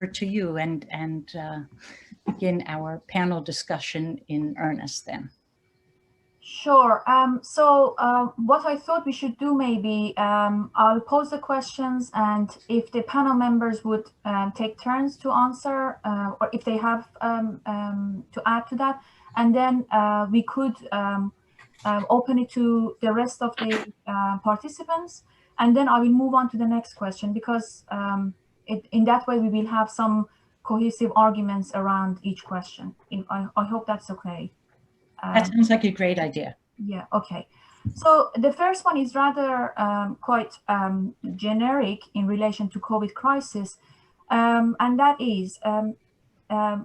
to you and begin our panel discussion in earnest then. Sure. So what I thought we should do, maybe I'll pose the questions, and if the panel members would take turns to answer, or if they have to add to that, and then we could open it to the rest of the participants, and then I will move on to the next question, because in that way we will have some cohesive arguments around each question. I hope that's okay. That sounds like a great idea. Yeah, okay. So the first one is rather quite generic in relation to COVID crisis, and that is,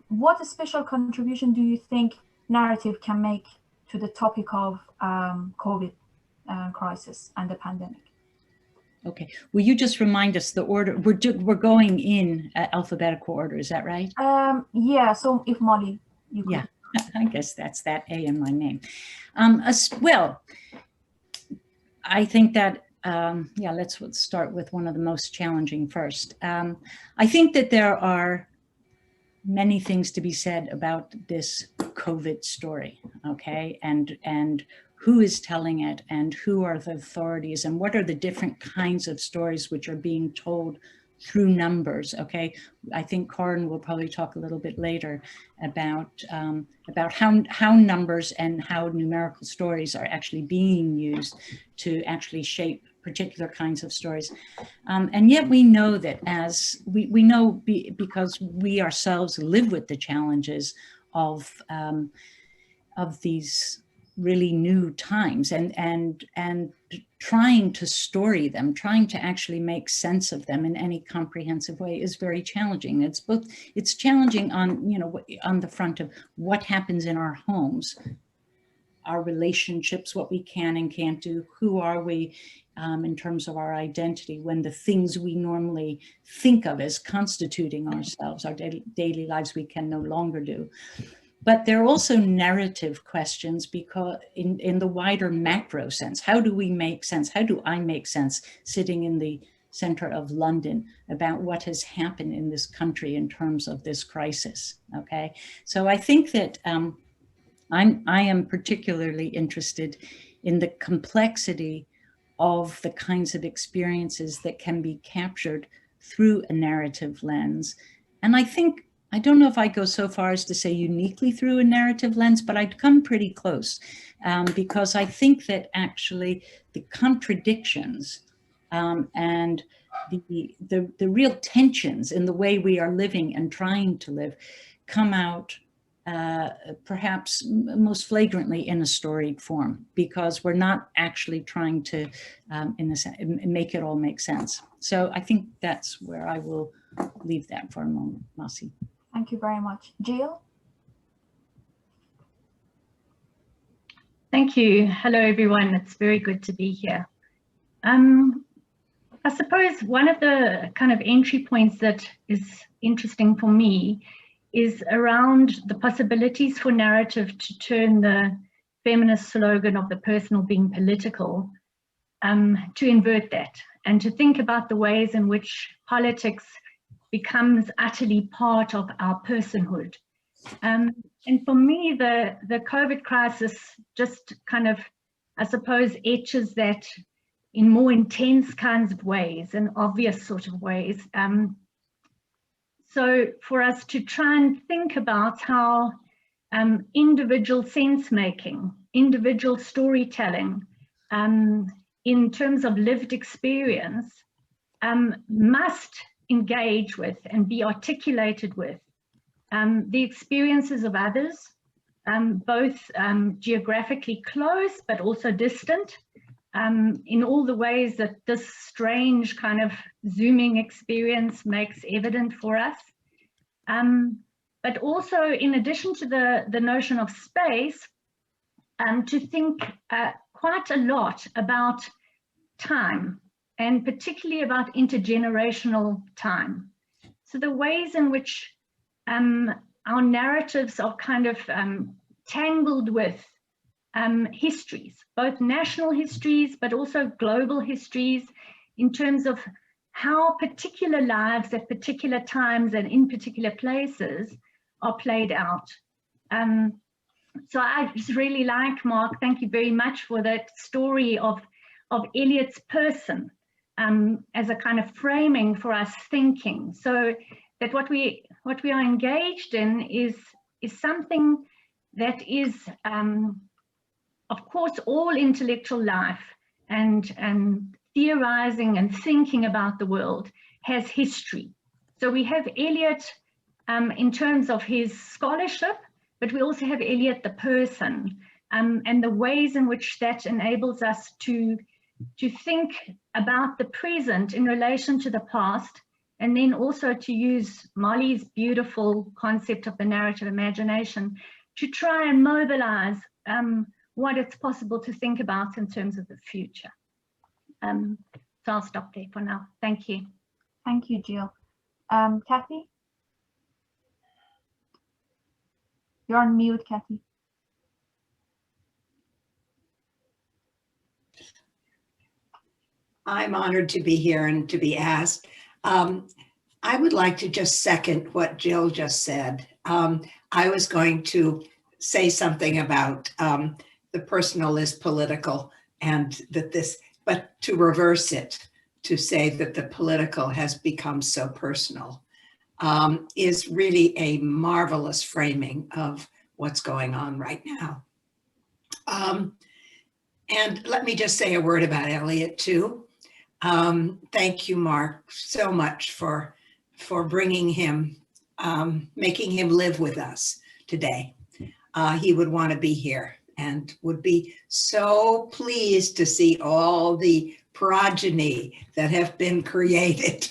what special contribution do you think narrative can make to the topic of COVID crisis and the pandemic? Okay, will you just remind us the order? We're going in alphabetical order, is that right? Yeah, so if Molly, you could. Yeah. I guess that's that A in my name. Well, I think that, yeah, let's start with one of the most challenging first. I think that there are many things to be said about this COVID story, okay? And who is telling it, and who are the authorities, and what are the different kinds of stories which are being told through numbers, okay? I think Corin will probably talk a little bit later about how numbers and how numerical stories are actually being used to actually shape particular kinds of stories. And yet we know that, as we know because we ourselves live with the challenges of these really new times, and trying to story them, trying to actually make sense of them in any comprehensive way is very challenging. It's challenging on, you know, on the front of what happens in our homes, our relationships, what we can and can't do, who are we in terms of our identity, when the things we normally think of as constituting ourselves, our daily lives, we can no longer do. But there are also narrative questions, because in the wider macro sense, how do we make sense? How do I make sense sitting in the center of London about what has happened in this country in terms of this crisis, okay? So I think that I am particularly interested in the complexity of the kinds of experiences that can be captured through a narrative lens. And I don't know if I go so far as to say uniquely through a narrative lens, but I'd come pretty close, because I think that actually the contradictions and the real tensions in the way we are living and trying to live come out perhaps most flagrantly in a storied form, because we're not actually trying to make it all make sense. So I think that's where I will leave that for a moment, Masi. Thank you very much. Jill? Thank you. Hello, everyone. It's very good to be here. I suppose one of the kind of entry points that is interesting for me is around the possibilities for narrative to turn the feminist slogan of the personal being political, to invert that, and to think about the ways in which politics becomes utterly part of our personhood. And for me, the COVID crisis just kind of, I suppose, etches that in more intense kinds of ways and obvious sort of ways. So for us to try and think about how individual sense-making, individual storytelling, in terms of lived experience, must engage with and be articulated with the experiences of others, both geographically close but also distant, in all the ways that this strange kind of zooming experience makes evident for us. But also, in addition to the notion of space, to think quite a lot about time, and particularly about intergenerational time. So the ways in which our narratives are kind of tangled with histories, both national histories, but also global histories, in terms of how particular lives at particular times and in particular places are played out. So I just really like, Mark, thank you very much for that story of Eliot's person as a kind of framing for us thinking, so that what we are engaged in is something that is, of course, all intellectual life and theorizing and thinking about the world has history. So we have Eliot in terms of his scholarship, but we also have Eliot the person, and the ways in which that enables us to think about the present in relation to the past, and then also to use Molly's beautiful concept of the narrative imagination to try and mobilize what it's possible to think about in terms of the future. So I'll stop there for now. Thank you. Thank you, Jill. Kathy? You're on mute, Kathy. I'm honored to be here and to be asked. I would like to just second what Jill just said. I was going to say something about the personal is political, and that but to reverse it, to say that the political has become so personal is really a marvelous framing of what's going on right now. And let me just say a word about Eliot too. Thank you, Mark, so much for bringing him, making him live with us today. He would want to be here and would be so pleased to see all the progeny that have been created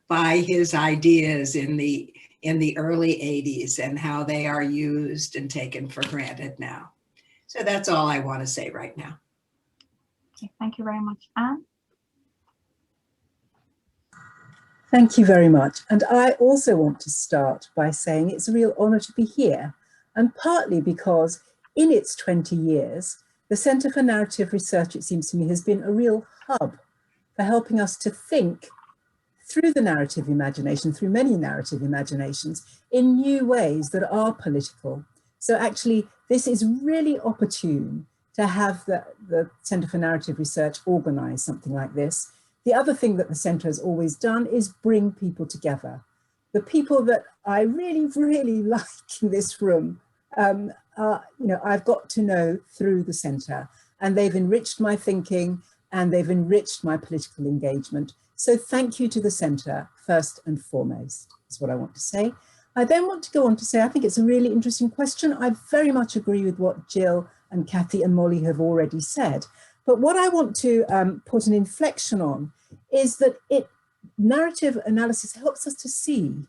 by his ideas in the early 80s and how they are used and taken for granted now. So that's all I want to say right now. Okay, thank you very much. Anne? Thank you very much. And I also want to start by saying it's a real honor to be here, and partly because in its 20 years, the Centre for Narrative Research, it seems to me, has been a real hub for helping us to think through the narrative imagination, through many narrative imaginations, in new ways that are political. So actually, this is really opportune to have the Centre for Narrative Research organise something like this. The other thing that the Centre has always done is bring people together. The people that I really, really like in this room, I've got to know through the Centre, and they've enriched my thinking and they've enriched my political engagement. So thank you to the Centre first and foremost, is what I want to say. I then want to go on to say, I think it's a really interesting question. I very much agree with what Jill and Kathy and Molly have already said. But what I want to put an inflection on is that narrative analysis helps us to see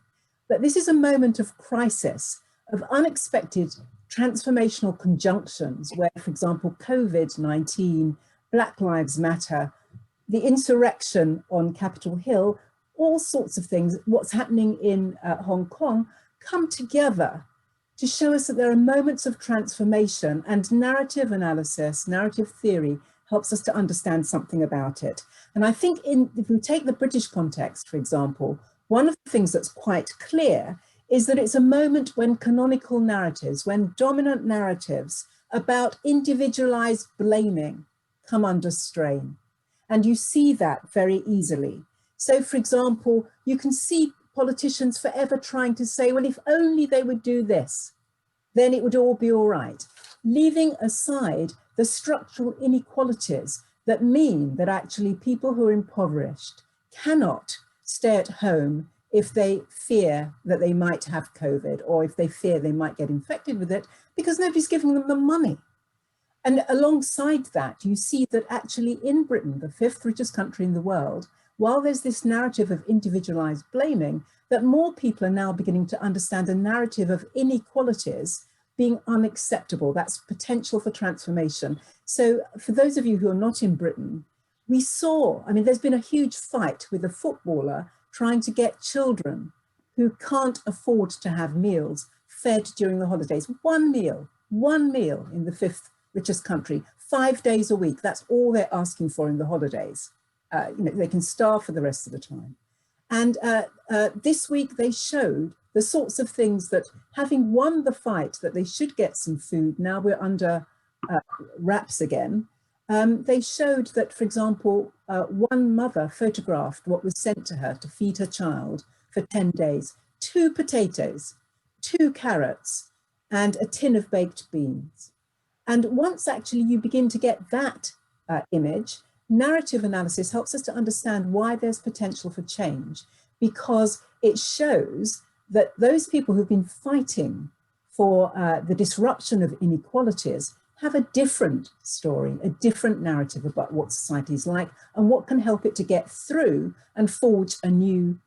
that this is a moment of crisis, of unexpected transformational conjunctions where, for example, COVID-19, Black Lives Matter, the insurrection on Capitol Hill, all sorts of things, what's happening in Hong Kong, come together to show us that there are moments of transformation, and narrative analysis, narrative theory, helps us to understand something about it. And I think if we take the British context, for example, one of the things that's quite clear is that it's a moment when canonical narratives, when dominant narratives about individualized blaming come under strain. And you see that very easily. So for example, you can see politicians forever trying to say, well, if only they would do this, then it would all be all right. Leaving aside the structural inequalities that mean that actually people who are impoverished cannot stay at home if they fear that they might have COVID, or if they fear they might get infected with it, because nobody's giving them the money. And alongside that, you see that actually in Britain, the 5th richest country in the world, while there's this narrative of individualized blaming, that more people are now beginning to understand a narrative of inequalities being unacceptable. That's potential for transformation. So for those of you who are not in Britain, we saw, I mean, there's been a huge fight with a footballer trying to get children who can't afford to have meals fed during the holidays. One meal in the 5th richest country, 5 days a week. That's all they're asking for in the holidays. they can starve for the rest of the time. And this week they showed the sorts of things that, having won the fight that they should get some food, now we're under wraps again. They showed that, for example, one mother photographed what was sent to her to feed her child for 10 days, 2 potatoes, 2 carrots, and a tin of baked beans. And once actually you begin to get that image, narrative analysis helps us to understand why there's potential for change, because it shows that those people who've been fighting for the disruption of inequalities have a different story, a different narrative about what society is like and what can help it to get through and forge a new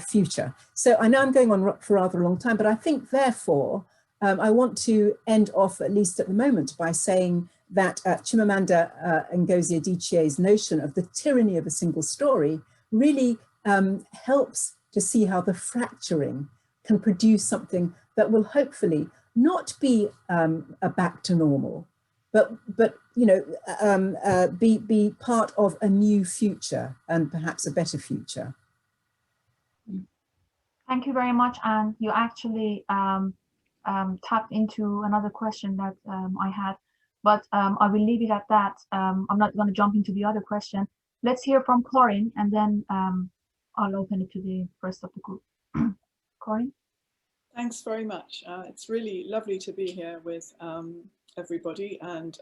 future. So I know I'm going on for rather a long time, but I think therefore, I want to end off, at least at the moment, by saying that Chimamanda Ngozi Adichie's notion of the tyranny of a single story really helps to see how the fracturing can produce something that will hopefully not be a back to normal, but be part of a new future and perhaps a better future. Thank you very much, and you actually tapped into another question that I had, but I will leave it at that. I'm not going to jump into the other question. Let's hear from Corinne, and then I'll open it to the rest of the group. Corinne? Thanks very much. It's really lovely to be here with everybody, and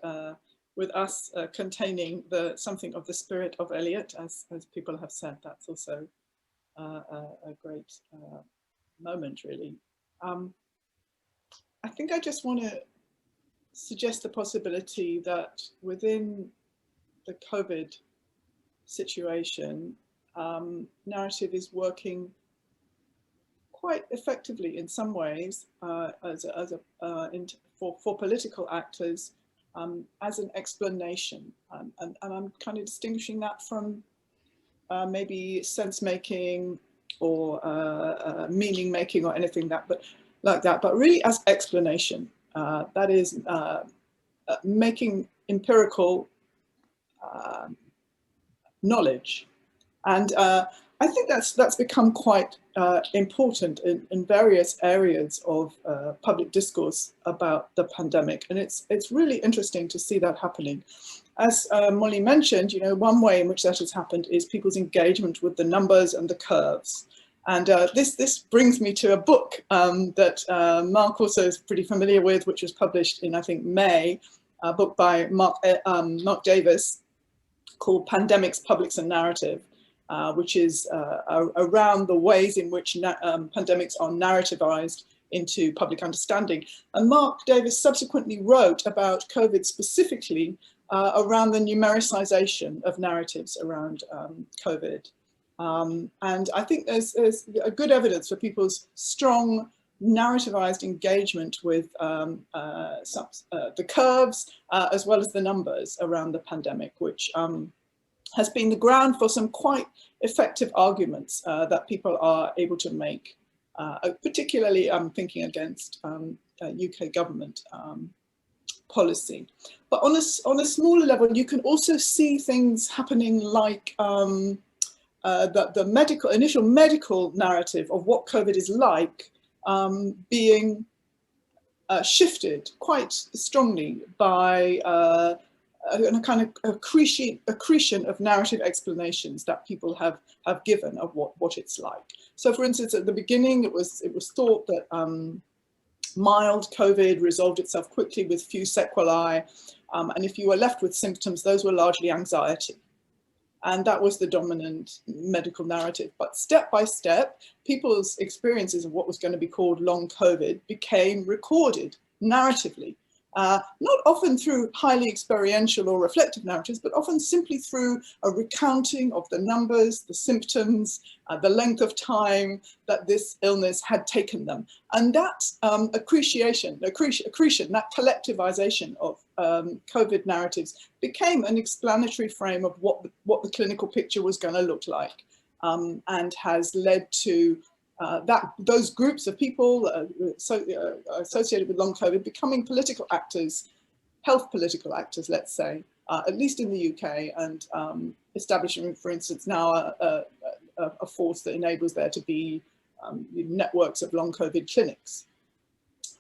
with us containing something of the spirit of Eliot, as people have said. That's also a great moment, really. I think I just want to suggest the possibility that within the COVID situation, narrative is working quite effectively in some ways for political actors as an explanation, and I'm kind of distinguishing that from maybe sense making or meaning making or anything like that, but really as explanation. That is making empirical knowledge, and I think that's become quite important in various areas of public discourse about the pandemic, and it's really interesting to see that happening. As Molly mentioned, one way in which that has happened is people's engagement with the numbers and the curves. And this brings me to a book that Mark also is pretty familiar with, which was published in, I think, May, a book by Mark Davis called Pandemics, Publics and Narrative, which is around the ways in which pandemics are narrativized into public understanding. And Mark Davis subsequently wrote about COVID specifically around the numericization of narratives around COVID. And I think there's a good evidence for people's strong narrativized engagement with the curves as well as the numbers around the pandemic, which has been the ground for some quite effective arguments that people are able to make, particularly I'm thinking against UK government policy. But on a smaller level, you can also see things happening like the initial medical narrative of what COVID is like being shifted quite strongly by a kind of accretion of narrative explanations that people have given of what it's like. So, for instance, at the beginning, it was thought that mild COVID resolved itself quickly with few sequelae, and if you were left with symptoms, those were largely anxiety. And that was the dominant medical narrative. But step by step, people's experiences of what was going to be called long COVID became recorded narratively, not often through highly experiential or reflective narratives, but often simply through a recounting of the numbers, the symptoms, the length of time that this illness had taken them. And that accretion, that collectivization of COVID narratives became an explanatory frame of what the clinical picture was going to look like, and has led to those groups of people associated with long COVID becoming political actors, health political actors, let's say, at least in the UK, and establishing, for instance, now a force that enables there to be networks of long COVID clinics,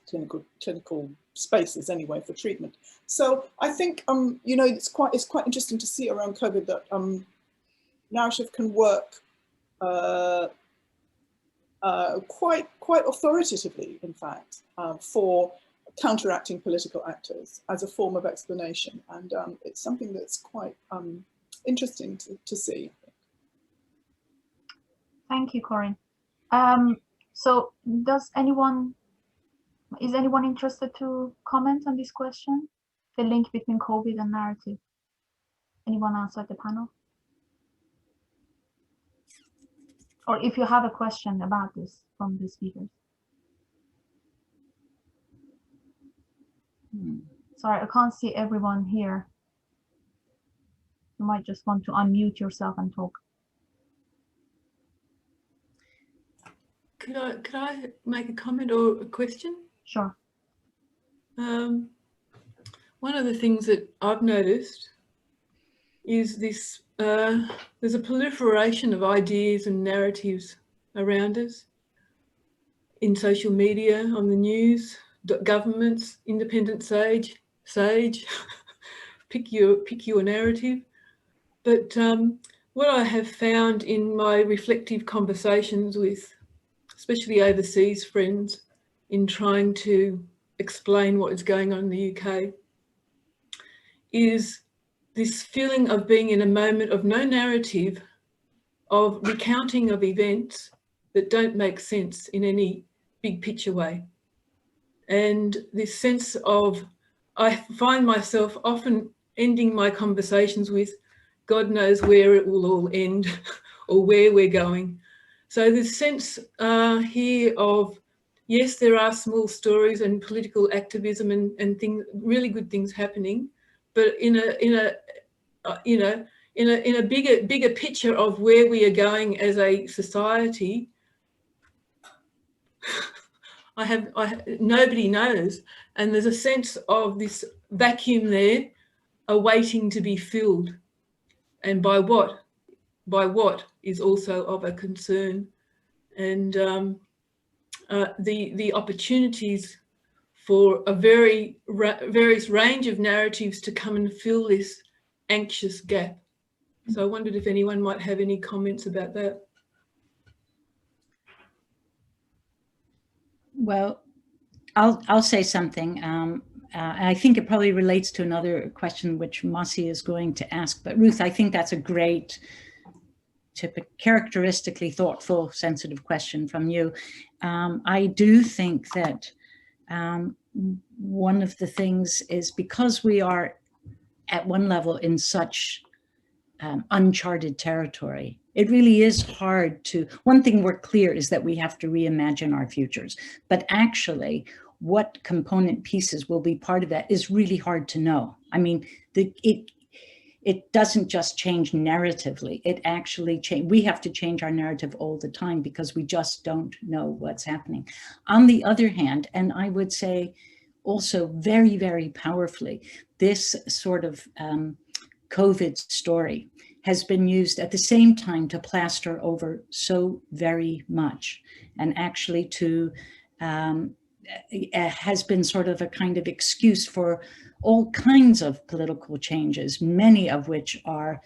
clinical spaces anyway for treatment. So I think you know, it's quite interesting to see around COVID that narrative can work quite authoritatively, in fact, for counteracting political actors as a form of explanation, and it's something that's quite interesting to see. Thank you, Corinne. So is anyone interested to comment on this question? The link between COVID and narrative. Anyone outside the panel? Or if you have a question about this from the speakers. Sorry, I can't see everyone here. You might just want to unmute yourself and talk. Could I make a comment or a question? Sure. One of the things that I've noticed is this, there's a proliferation of ideas and narratives around us in social media, on the news, governments, independent sage, pick your narrative. But what I have found in my reflective conversations with, especially overseas friends, in trying to explain what is going on in the UK, is this feeling of being in a moment of no narrative, of recounting of events that don't make sense in any big picture way. And this sense of, I find myself often ending my conversations with, God knows where it will all end or where we're going. So this sense here of, yes, there are small stories and political activism and things, really good things happening, but in a bigger picture of where we are going as a society, nobody knows, and there's a sense of this vacuum there awaiting to be filled, and by what is also of a concern. And the opportunities for a various range of narratives to come and fill this anxious gap. So I wondered if anyone might have any comments about that. Well, I'll say something. I think it probably relates to another question which Masi is going to ask. But Ruth, I think that's a great, characteristically thoughtful, sensitive question from you. I do think that one of the things is, because we are at one level in such uncharted territory, it really is hard to, one thing we're clear is that we have to reimagine our futures, but actually what component pieces will be part of that is really hard to know. I mean, it doesn't just change narratively, it actually we have to change our narrative all the time because we just don't know what's happening. On the other hand, and I would say also very, very powerfully, this sort of COVID story has been used at the same time to plaster over so very much, and actually to has been sort of a kind of excuse for all kinds of political changes, many of which are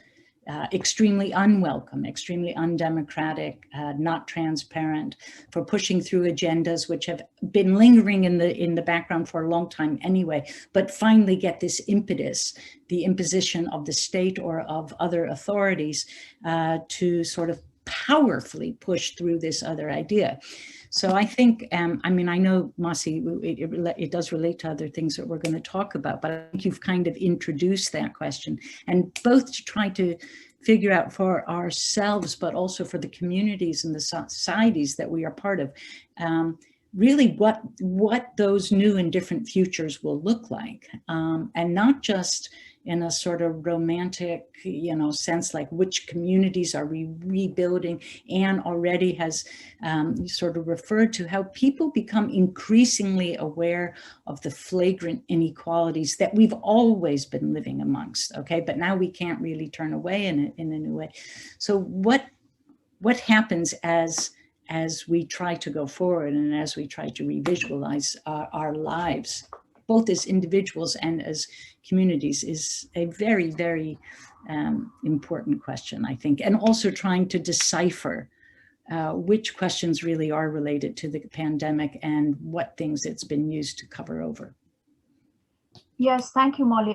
extremely unwelcome, extremely undemocratic, not transparent, for pushing through agendas which have been lingering in the background for a long time anyway, but finally get this impetus, the imposition of the state or of other authorities to sort of powerfully push through this other idea. So I think, I mean, I know, Masi, it does relate to other things that we're going to talk about, but I think you've kind of introduced that question, and both to try to figure out for ourselves, but also for the communities and the societies that we are part of, really what those new and different futures will look like, and not just in a sort of romantic, sense, like which communities are we rebuilding. Anne already has sort of referred to how people become increasingly aware of the flagrant inequalities that we've always been living amongst, okay? But now we can't really turn away in a new way. So what happens as we try to go forward and as we try to revisualize our lives, both as individuals and as communities, is a very, very important question, I think. And also trying to decipher which questions really are related to the pandemic and what things it's been used to cover over. Yes, thank you, Molly.